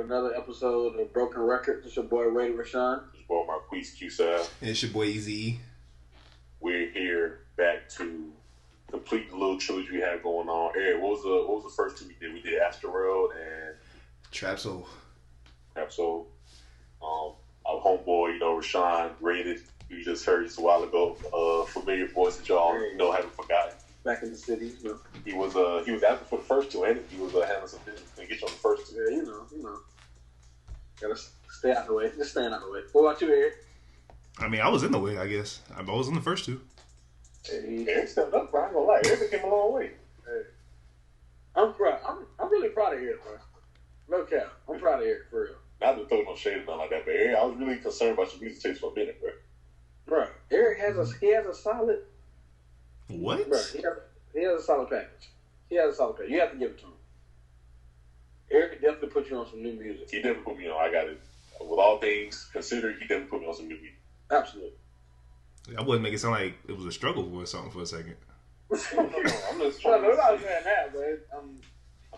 another episode of Broken Records. It's your boy Ray Rashawn. It's your boy Marquise Q-Sal. And it's your boy Easy. We're here back to complete the little trilogy we had going on. Eric, what was the first two we did? We did Asteroid and Trap Soul. Our homeboy, Rashawn rated. You just heard just a while ago. Familiar voice that y'all haven't forgotten. Back in the city, He was asking for the first two, and he was handling some business to get you on the first two. Yeah, you know. Gotta stay out of the way. Just staying out of the way. What about you, Eric? I mean, I was in the way, I guess. I was in the first two. Hey, Eric stepped up, bro. I'm gonna lie. Eric came a long way. Hey. I'm proud. I'm really proud of Eric, bro. No cap. I'm proud of Eric, for real. Not to throw no shade or nothing like that, but Eric, I was really concerned about your music taste for a minute, bro. Bro, Eric has a solid. What? Bro, he has a solid package. You have to give it to him. Eric can definitely put you on some new music. He definitely put me on. I got it. With all things considered, he definitely put me on some new music. Absolutely. I wouldn't make it sound like it was a struggle or something for a second. No, I'm just I'm trying not saying that, but I'm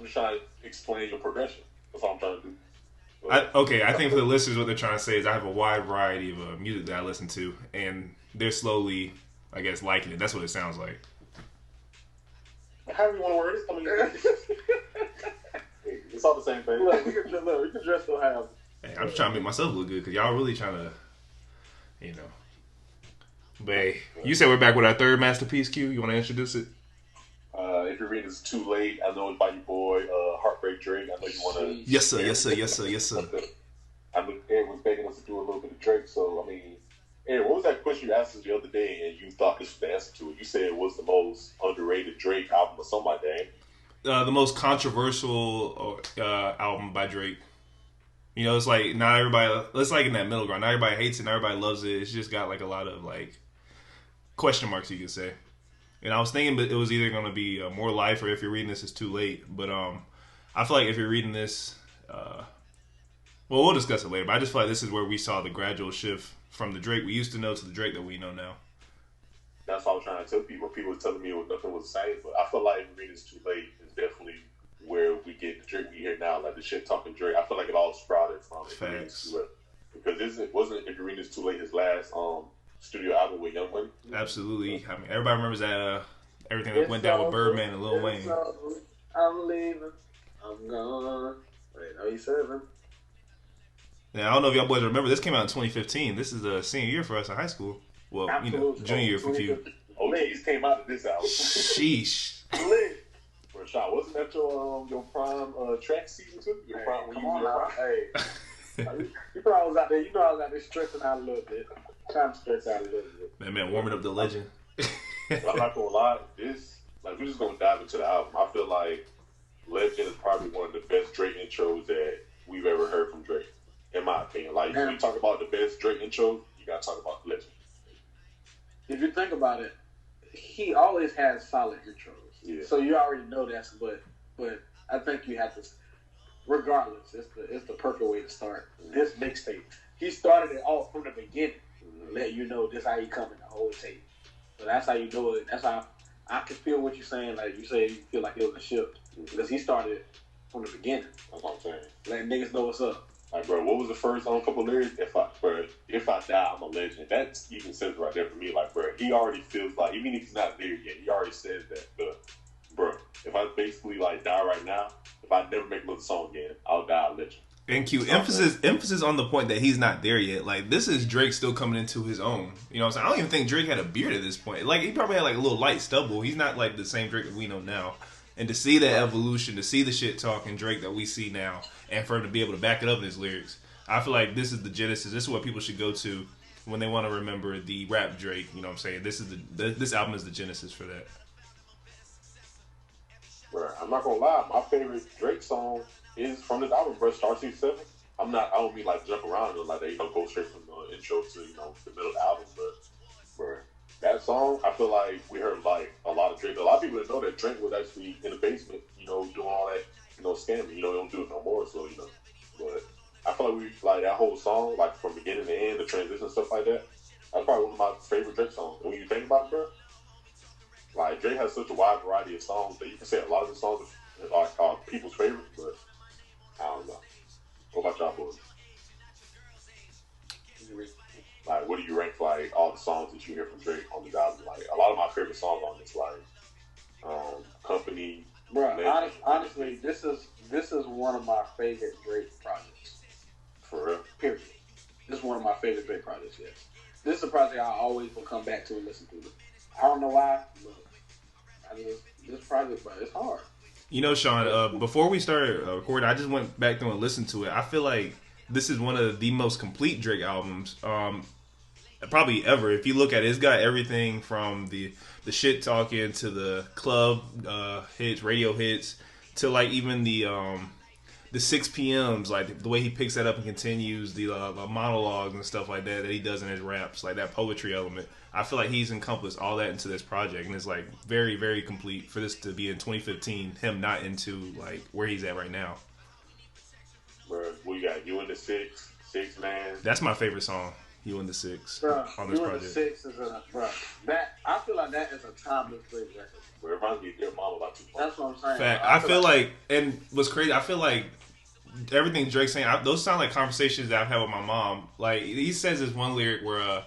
just trying to explain your progression. That's all I'm trying to do. I think for the listeners, what they're trying to say is I have a wide variety of music that I listen to, and they're slowly, I guess, liking it. That's what it sounds like. However you want to word it. I mean, it's all the same thing. look, we can dress so high. Hey, I'm just trying to make myself look good because y'all really trying to, But hey, you said we're back with our third masterpiece, Q. You want to introduce it? If you're reading this too late, I know it's by your boy, Heartbreak Drake. I know you want to... Yes, sir. I know Eric was begging us to do a little bit of Drake, so, I mean... Eric, what was that question you asked us the other day and you thought this was the answer to it? You said it was the most underrated Drake album or something like that. The most controversial album by Drake. It's like not everybody... It's like in that middle ground. Not everybody hates it, not everybody loves it. It's just got like a lot of like question marks, you could say. And I was thinking it was either going to be More Life or If You're Reading This It's Too Late. But I feel like if you're reading this... well, we'll discuss it later. But I just feel like this is where we saw the gradual shift from the Drake we used to know to the Drake that we know now. That's what I was trying to tell people. People were telling me nothing was the same. But I feel like If You're Reading This Too Late is definitely where we get the Drake we hear now. Like the shit talking Drake. I feel like it all sprouted from If You're Reading This Too Late. Because wasn't If You're Reading This Too Late his last... studio album with Young Money? Absolutely. I mean, everybody remembers that everything that went down with Birdman and Lil Wayne. I'm leaving. I'm gone. Wait, are you serving? Now, I don't know if y'all boys remember. This came out in 2015. This is the senior year for us in high school. Well, junior year for you. OGs came out of this album. Sheesh. Rashad, wasn't that your prime track season too? Your prime when come you on was now. Hey. You know I was out there. I was out there stressing out a little bit. Trying to stress out a little bit. Man, warming up the legend. I'm not gonna lie. We're just gonna dive into the album. I feel like Legend is probably one of the best Drake intros that we've ever heard from Drake, in my opinion. Like, when you talk about the best Drake intro, you gotta talk about Legend. If you think about it, he always has solid intros. Yeah. So you already know that, but I think you have to. Regardless, it's the perfect way to start this mixtape. He started it all from the beginning. Let you know this how he coming the whole tape. So that's how you do it. That's how I can feel what you're saying. Like you say, you feel like it was a shift because he started from the beginning. That's what I'm saying. Letting niggas know what's up. Like, bro, what was the first couple lyrics? If I die, I'm a legend. That even says right there for me. Like, bro, he already feels like, even if he's not there yet, he already says that. But, bro, if I basically like die right now, if I never make another song again, I'll die a legend. And Q, emphasis on the point that he's not there yet. Like, this is Drake still coming into his own. You know what I'm saying? I don't even think Drake had a beard at this point. Like, he probably had like a little light stubble. He's not like the same Drake that we know now. And to see that evolution, to see the shit talking Drake that we see now, and for him to be able to back it up in his lyrics, I feel like this is the genesis. This is what people should go to when they want to remember the rap Drake. You know what I'm saying? This album is the genesis for that. Bro, I'm not gonna lie. My favorite Drake song is from this album, bro. Star 7. I don't mean like jump around or like they go straight from the intro to the middle of the album, but bro, that song I feel like we heard like a lot of Drake. A lot of people didn't know that Drake was actually in the basement, doing all that, scamming. They don't do it no more. So but I feel like we like that whole song, like from beginning to end, the transition stuff like that. That's probably one of my favorite Drake songs. And when you think about it, bro, like Drake has such a wide variety of songs that you can say a lot of the songs are people's favorites, but I don't know. What favorite Drake projects. For real. Period. This is one of my favorite Drake projects. Yes. This is a project I always will come back to and listen to. I don't know why, but this project, but it's hard. You know, Sean, before we started recording, I just went back through and listened to it. I feel like this is one of the most complete Drake albums, probably ever. If you look at it, it's got everything from the shit talking to the club hits, radio hits, to like even the 6 p.m.s, like the way he picks that up and continues the monologues and stuff like that he does in his raps, like that poetry element. I feel like he's encompassed all that into this project, and it's like very, very complete for this to be in 2015. Him not into like where he's at right now. Bro, we got You and the Six, Six Man. That's my favorite song. You and the Six on this You project. and the Six is that. I feel like that is a timeless Drake record. Where it reminds me of Dear Mama about two. That's what I'm saying. Fact. I feel like, and what's crazy, I feel like everything Drake's saying, those sound like conversations that I've had with my mom. Like, he says this one lyric where,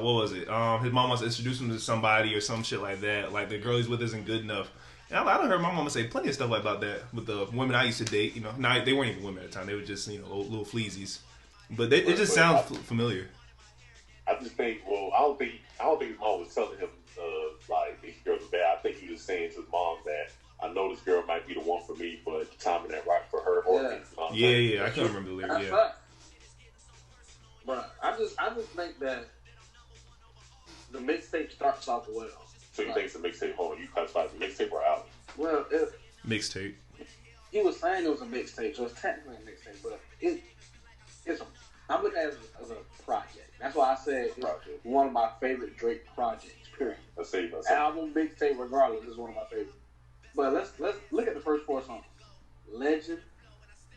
what was it? His mom wants to introduce him to somebody or some shit like that. Like, the girl he's with isn't good enough. And I done heard my mama say plenty of stuff about that with the women I used to date. You know, they weren't even women at the time. They were just, little fleazies. But it just sounds familiar. I just think, I don't think his mom was telling him, like, these girls are bad. I think he was saying to his mom that, I know this girl might be the one for me, but the timing ain't right for her or me. Yeah, I can't remember the lyric. Yeah. But I just think that the mixtape starts off well. So you think it's a mixtape? Hold on, you classify it as a mixtape or album? Well, Mixtape. He was saying it was a mixtape, so it's technically a mixtape, but I'm looking at it as a project. That's why I said it's one of my favorite Drake projects. Period. Let's say album, mixtape, regardless, is one of my favorites. But let's look at the first 4 songs: Legend,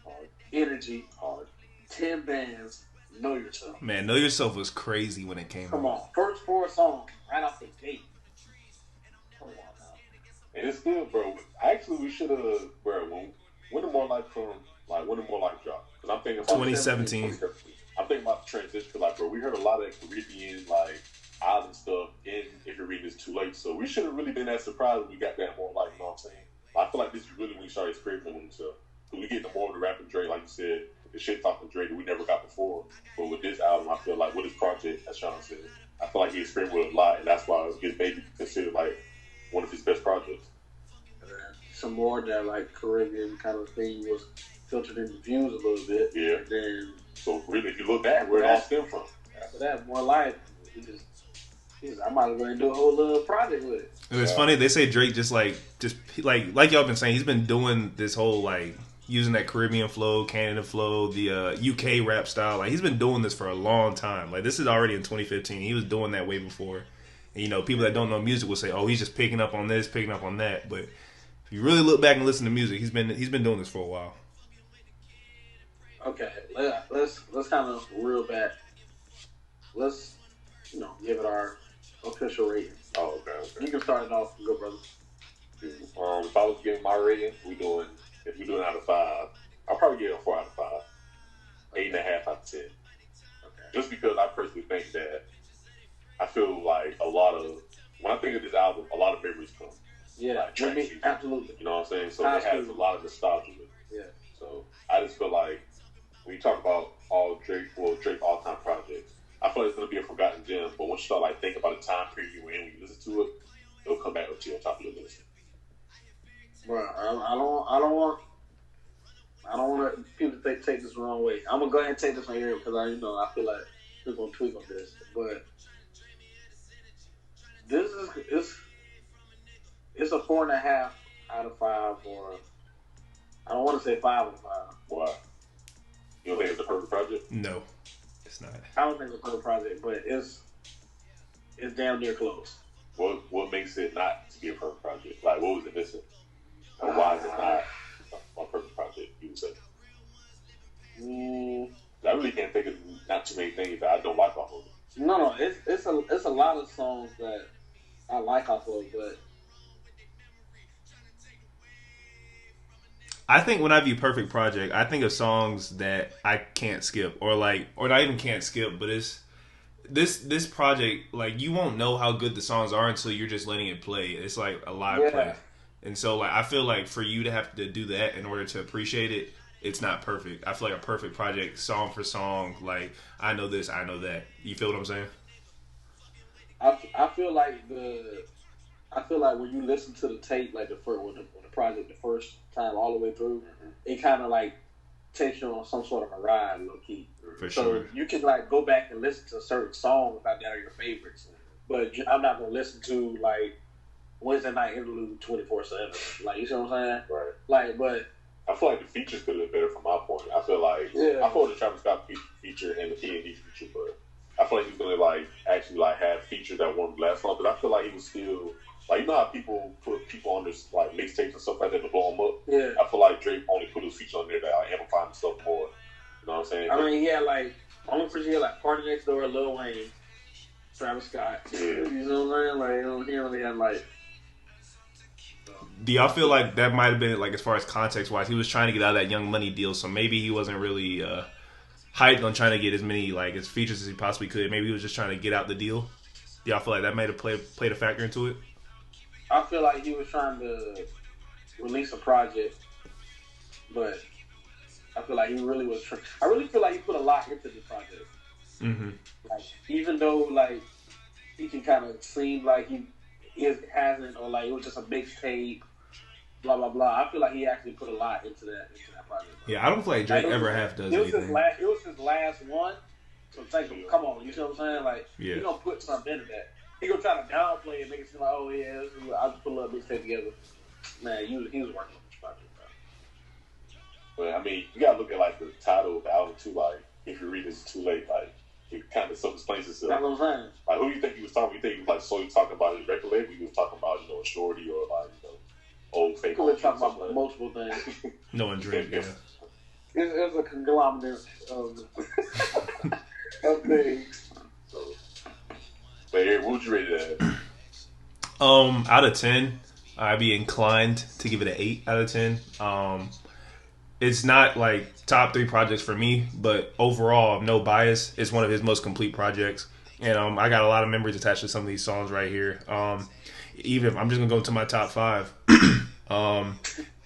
hard. Energy, hard. 10 Bands, Know Yourself. Man, Know Yourself was crazy when it came out. Come on, first 4 songs right off the gate. Come on now. And it's still, bro. Actually, we should have, bro. When the More Life when the More Life drop? Because I'm thinking about 2017. I'm thinking about the transition. Like, bro, we heard a lot of Caribbean, like, island stuff in If You're Reading This Too Late. So we should have really been that surprised when we got that More Life, you know what I'm saying? I feel like this is really when he started experimenting with himself. Because we get the more of the rapping Dre, like you said, the shit talking Dre that we never got before. But with this album, I feel like with his project, as Sean said, I feel like he experimented with a lot, and that's why Get Baby considered like one of his best projects. Some more of that like Caribbean kind of thing was filtered in the views a little bit. Yeah. And then, so really, if you look back, where it all stemmed from. After that, More Life, I might as well do a whole little project with it. It's funny, they say Drake just like y'all been saying, he's been doing this whole like using that Caribbean flow, Canada flow, the UK rap style. Like, he's been doing this for a long time. Like, this is already in 2015. He was doing that way before. And, people that don't know music will say, "Oh, he's just picking up on this, picking up on that." But if you really look back and listen to music, he's been doing this for a while. Okay, let's kind of reel back. Let's give it our official rating. Oh, okay. You can start it off, good brother. If I was giving my rating, if we're doing out of 5, I'll probably give it a 4 out of 5. 8.5 out of 10. Okay. Just because I personally think that I feel like when I think of this album, a lot of memories come. Yeah, like absolutely. You know what I'm saying? So it has a lot of nostalgia with it. Yeah. So I just feel like when you talk about all Drake all-time projects, I feel like it's going to be a forgotten gem, but once you start like thinking about the time period you were in when you listen to it, it'll come back up to you on top of your list. Bro, I don't want people to take this the wrong way. I'm gonna go ahead and take this one here because I feel like we're gonna tweak on this. But this is it's a 4.5 out of 5, or I don't want to say 5 out of 5. Why? You don't think it's the perfect project? No, it's not. I don't think it's a perfect project, but it's damn near close. What makes it not to be a perfect project? Like, what was it missing? Or why is it not a perfect project, you would say? I really can't think of not too many things that I don't like off of it. No, it's a lot of songs that I like off of, but I think when I view perfect project, I think of songs that I can't skip, or not even can't skip, but it's this project, like, you won't know how good the songs are until you're just letting it play. It's like a live play. And so, like, I feel like for you to have to do that in order to appreciate it, it's not perfect. I feel like a perfect project, song for song. Like I know this, I know that. You feel what I'm saying? I feel like when you listen to the tape, like when the project the first time all the way through, it kind of like takes you on some sort of a ride, low key. For so sure. You can like go back and listen to certain songs that are your favorites, but I'm not gonna listen to like Wednesday Night Interlude 24/7. Like, you see what I'm saying? Right. Like, but I feel like the features could have been better from my point. I feel like I thought the Travis Scott feature and the P&D feature, but I feel like he's gonna like actually like have features that won't last long. But I feel like he was still like, you know how people put people on this like mixtapes and stuff like that to blow them up. Yeah. I feel like Drake only put those features on there that like, amplify himself more. You know what I'm saying? I mean, he had like only feature, he had like Party Next Door, Lil Wayne, Travis Scott. Yeah. You know what I'm saying? Like, he only had like. Do y'all feel like that might have been, like, as far as context wise, he was trying to get out of that Young Money deal, so maybe he wasn't really hyped on trying to get as many like as features as he possibly could. Maybe he was just trying to get out the deal. Do y'all feel like that might have played a factor into it? I feel like he was trying to release a project, but I feel like he really was. I really feel like he put a lot into the project. Mm-hmm. Like, even though like he can kind of seem like he hasn't, or like it was just a mixtape, blah blah blah. I feel like he actually put a lot into that project. Yeah, I don't feel like Drake ever half does anything. It was his last one, so it's like, come on, you see what I'm saying? Like, yeah. He gonna put something into that. He gonna try to downplay it, make it seem like, oh yeah, I'll just put a little mixtape together. Man, he was working on this project, bro. But I mean, you gotta look at like the title of the album too. Like, if you read this too late, like it kind of self-explains itself. That's what I'm saying. Like, who do you think he was talking? You think he was like solely talking about his record label? He was talking about, you know, a shorty or like, you know, old fake. He was talking about like multiple things. No one Drake, yeah. It's a conglomerate of things. So, but here, what would you rate it at? Out of 10, I'd be inclined to give it an 8 out of 10. It's not like top 3 projects for me, but overall, no bias. It's one of his most complete projects, and I got a lot of memories attached to some of these songs right here. Even if I'm just gonna go to my top 5.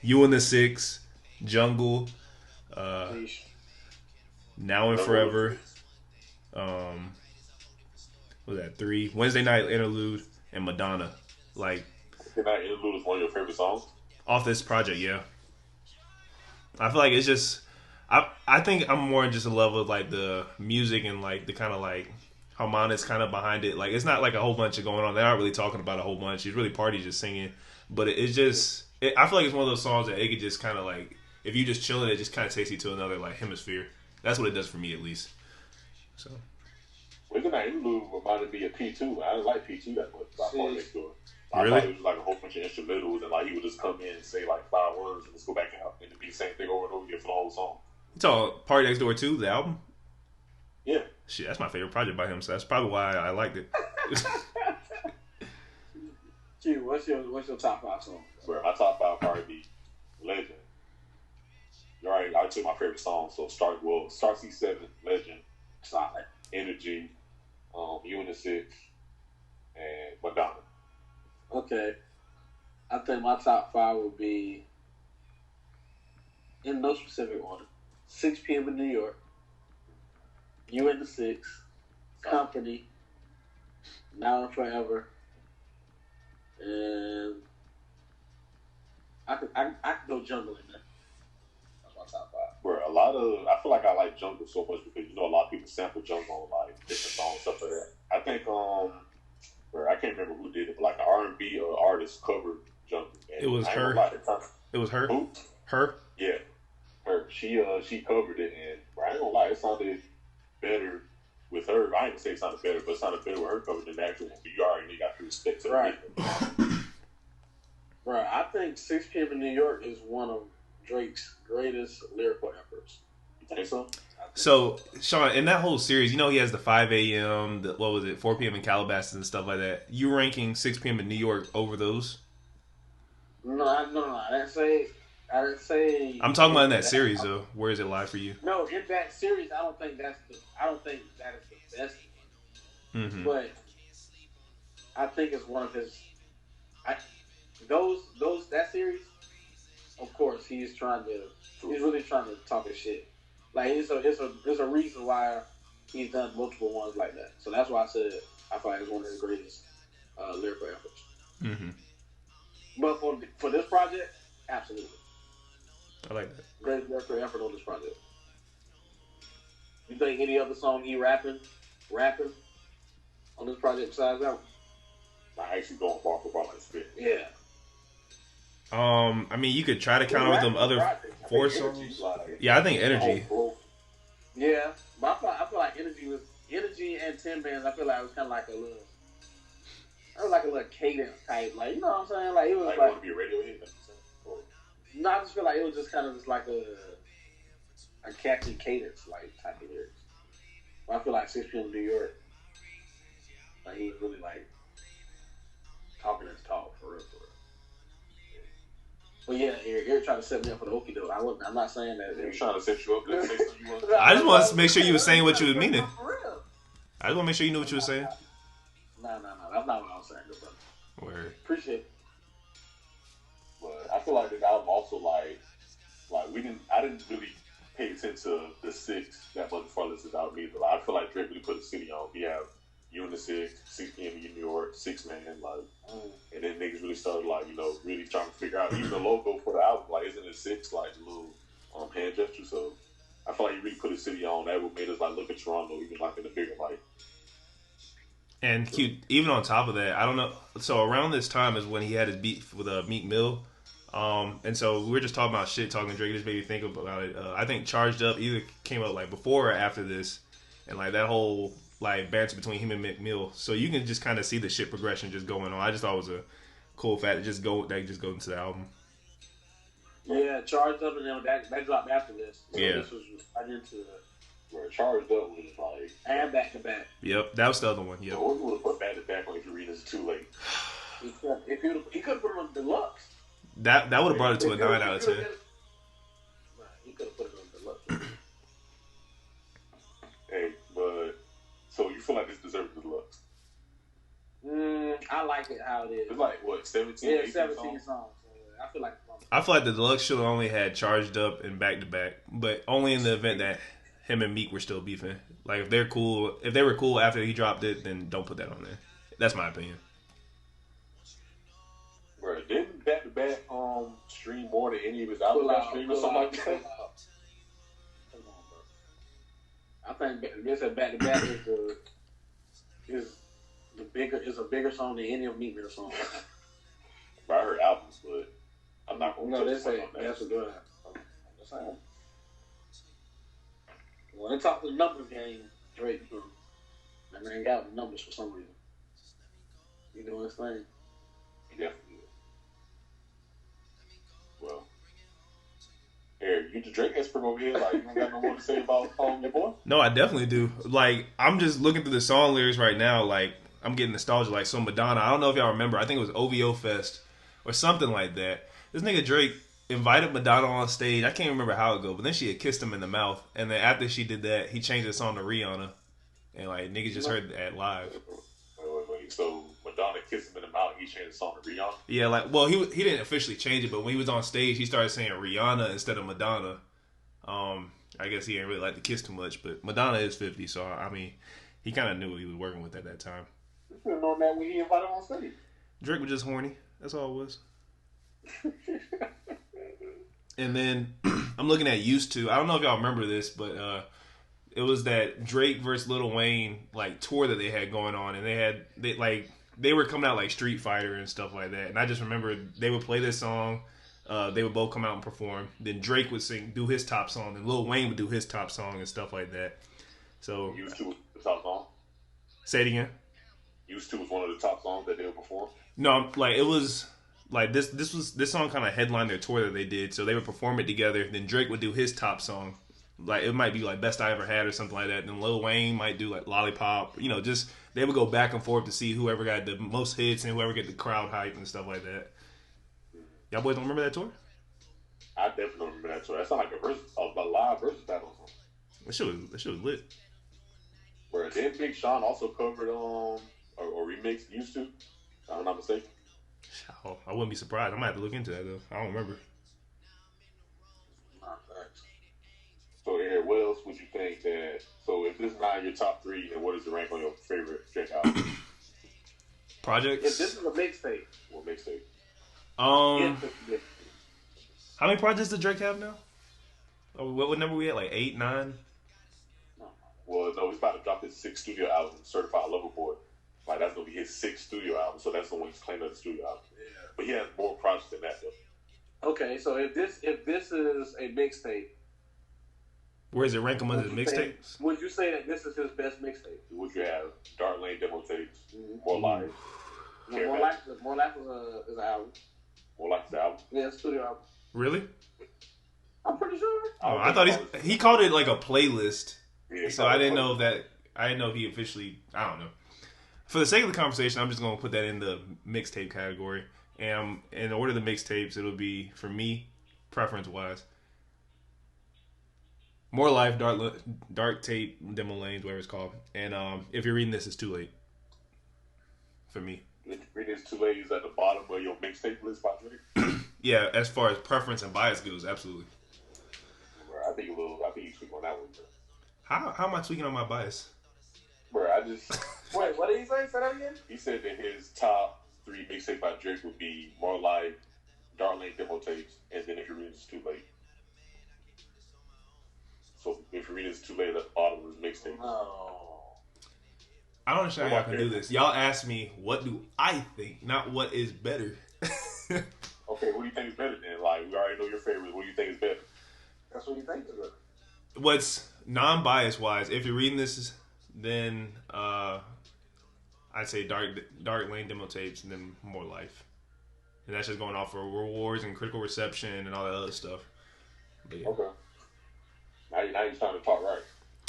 You and the Six, Jungle, Now and Forever. What was that, 3? Wednesday Night Interlude and Madonna. Like, Wednesday Night Interlude is one of your favorite songs off this project, yeah. I feel like it's just, I think I'm more just in love with like the music and like the kind of like harmonics kind of behind it. Like, it's not like a whole bunch of going on. They're not really talking about a whole bunch. It's really Party just singing. But it's just, I feel like it's one of those songs that it could just kind of like, if you just chilling, it just kind of takes you to another like hemisphere. That's what it does for me, at least. So. Wednesday Night Interlude reminded me of P2. I didn't like P2 that much. By Party Next Door. Really? I thought it was like a whole bunch of instrumentals, and like he would just come in and say like 5 words and just go back out and it'd be the same thing over and over again for the whole song. You talking Party Next Door 2, the album? Yeah. Shit, that's my favorite project by him, so that's probably why I liked it. Q, what's your top 5 song? Bro, my top 5 probably be Legend. You already, I took my favorite song, so Star C7, Legend, Solid. Energy, You and the Six, and Madonna. Okay. I think my top 5 would be, in no specific order, 6 p.m. in New York, You and the Six, Company, Now and Forever, and I could go Jungle in there. That's my top 5. Bro, I feel like I like Jungle so much because, you know, a lot of people sample Jungle on like different songs, stuff like that. I think, bro, I can't remember who did it, but like an R&B artist covered Jungle. It was her. It was her. Who? Her. Yeah, her. She covered it, and bro, I ain't gonna lie, it sounded better with her. I ain't gonna say it sounded better, but it sounded better with her covered than the actual one. But you already got to respect her. Right. Bro, I think 6 p.m. in New York is one of Drake's greatest lyrical efforts. You think so? So, Sean, in that whole series, you know he has the 5 a.m., 4 p.m. in Calabasas and stuff like that. You ranking 6 p.m. in New York over those? No. I didn't say. I'm talking about in that series, though. Where is it live for you? No, in that series, I don't think that is the best one. Mm-hmm. But I think it's one of his. That series of course, he's really trying to talk his shit. Like it's a reason why he's done multiple ones like that. So that's why I said I feel like it's one of his greatest lyrical efforts. Mm-hmm. But for this project, absolutely. I like that. Great lyrical effort on this project. You think any other song he rapping on this project besides that one? Like actually going bar for bar like spit. Yeah. I mean, you could try to counter with them other 4 songs. Yeah, I think Energy. Yeah, but I feel like Energy and 10 Bands. I feel like it was kind of like a little cadence type, like you know what I'm saying? Like it was like want to be a radio hit. No, I just feel like it was just kind of just like a catchy cadence like type of lyrics. But I feel like 6 p.m. New York, like he was really like talking his talk for real. But yeah, you're trying to set me up for the okie doke. I'm not saying that. You're trying to set you up. Say something you want. I just want to make sure you were saying what you was meaning. I just want to make sure you knew what you were saying. No. That's not what I was saying, though, brother. Word. Appreciate it. But I feel like this album also like I didn't really pay attention to the 6 that much before this album either. Like, I feel like Drake really put the city on. We have Unisex, 6 p.m. in New York, 6 Man, like, and then niggas really started like, you know, really trying to figure out even the logo for the album, like, isn't it 6 like a little hand gesture? So I feel like he really put his city on. That what made us like look at Toronto even like in a bigger light. And even on top of that, I don't know. So around this time is when he had his beef with Meek Mill. And so we were just talking about shit, talking Drake. Just made me think about it. I think Charged Up either came out like before or after this, and like that whole like banter between him and Meek Mill. So you can just kind of see the shit progression just going on. I just thought it was a cool fact that just go into the album. Yeah, Charged Up and then that dropped after this. So yeah, this was right into where Charged Up was like and Back to Back. Yep, that was the other one. Yep. So we would have put Back to Back on if you read this too late. He could have put it on Deluxe. That would have brought it to a 9 out of 10. He could have put it on Deluxe. Hey, but so you feel like this deserves Deluxe? I like it how it is. It's like what 17? Yeah, 17 songs. I feel like the Deluxe should have only had Charged Up and Back to Back, but only in the event that him and Meek were still beefing. Like if they were cool after he dropped it, then don't put that on there. That's my opinion. Bro, didn't Back to Back stream more than any of his albums last stream or something like that? Come on, bro. I think this Back to Back is a bigger song than any of Meek Mill songs. Bro, I heard albums, but I'm not gonna. No, they say that's a good album. I'm just saying. When they talk the numbers game, Drake, that man got the numbers for some reason. You know what I'm saying? He definitely did. Well, Eric, you the Drake expert over here. Like, you don't got no more to say about your boy? No, I definitely do. Like, I'm just looking through the song lyrics right now. Like, I'm getting nostalgia. Like, so Madonna, I don't know if y'all remember. I think it was OVO Fest or something like that. This nigga Drake invited Madonna on stage. I can't remember how it go, but then she had kissed him in the mouth. And then after she did that, he changed the song to Rihanna. And, like, niggas just heard that live. Wait. So Madonna kissed him in the mouth. He changed the song to Rihanna. Yeah, like, well, he didn't officially change it, but when he was on stage, he started saying Rihanna instead of Madonna. I guess he didn't really like to kiss too much, but Madonna is 50, so I mean, he kind of knew what he was working with at that time. You should have known that when he invited him on stage. Drake was just horny. That's all it was. And then I'm looking at Used To. I don't know if y'all remember this, but it was that Drake versus Lil Wayne like tour that they had going on, and they were coming out like Street Fighter and stuff like that. And I just remember they would play this song. They would both come out and perform. Then Drake would do his top song, and Lil Wayne would do his top song and stuff like that. So Used To was the top song. Say it again. Used To was one of the top songs that they would perform. No, like it was like this song kind of headlined their tour that they did. So they would perform it together. Then Drake would do his top song. Like it might be like Best I Ever Had or something like that. Then Lil Wayne might do like Lollipop. You know, just they would go back and forth to see whoever got the most hits and whoever get the crowd hype and stuff like that. Y'all boys don't remember that tour? I definitely don't remember that tour. That sounded like a live versus battle song. That shit was lit. Where then Big Sean also covered or remixed Used To, if I'm not mistaken. I wouldn't be surprised. I might have to look into that though. I don't remember. think that. So if this is not your top 3, then what is the rank on your favorite Drake album? Projects. If this is a mixtape, What mixtape? How many projects does Drake have now? Oh, what number we at? Like 8, 9? Well, no, he's about to drop his 6th studio album, Certified Lover Boy. Like, that's going to be his 6th studio album, so that's the one he's claiming as a studio album. Yeah. But he has more projects than that, though. Okay, so if this is a mixtape, where does it rank among his mixtapes? Would you say that this is his best mixtape? Would you have Dark Lane demo tapes, More Life? More Life is an album. More Life is an album? Yeah, it's a studio album. Really? I'm pretty sure. Oh, I thought he called it like a playlist. Yeah, so I didn't know that. I didn't know if he officially. I don't know. For the sake of the conversation, I'm just gonna put that in the mixtape category. And in order of the mixtapes, it'll be for me, preference wise. More Life, Dark Tape, Demo Lanes, whatever it's called. And if you're reading this, it's too late. For me. Reading This Too Late is at the bottom of your mixtape list by Drake? Yeah, as far as preference and bias goes, absolutely. Bro, I think you tweak on that one, bro. How am I tweaking on my bias? Bro, I just... Wait, what did he say? Say that again? He said that his top 3 mixtapes by Drake would be More Life, Dark Lane demo tapes, and then If You're Reading This Too Late. So If You're Reading This Too Late at the bottom of his mixtape. Oh. I don't understand how y'all can do this. Y'all ask me, what do I think, not what is better. Okay, what do you think is better then? Like, we already know your favorites. What do you think is better? That's what you think is better. What's non-bias wise, if you're reading this, then I'd say Dark Lane demo tapes and then More Life. And that's just going off for rewards and critical reception and all that other stuff. But yeah. Okay. Now you're starting to talk right.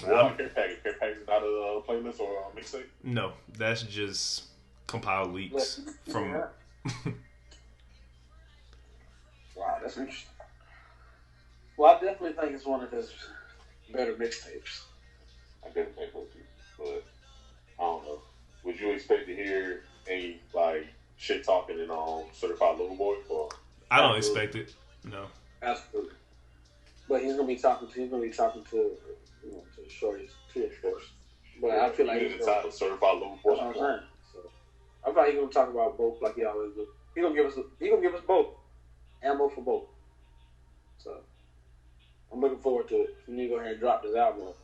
Well, Care Package. Care Package is not a playlist or a mixtape? No, that's just compiled leaks from... Yeah. Wow, that's interesting. Well, I definitely think it's one of his better mixtapes. I definitely think so too. But, I don't know. Would you expect to hear any, like, shit talking in Certified Lover Boy? Or? I don't expect it. No. Absolutely. But he's gonna be talking to to Shorty's too, of course. But I feel like he's the title Certified Lover Boy. That's what I'm saying. So I thought he's gonna talk about both like he always do. He's gonna give us both. Ammo for both. So I'm looking forward to it. You need to go ahead and drop this album.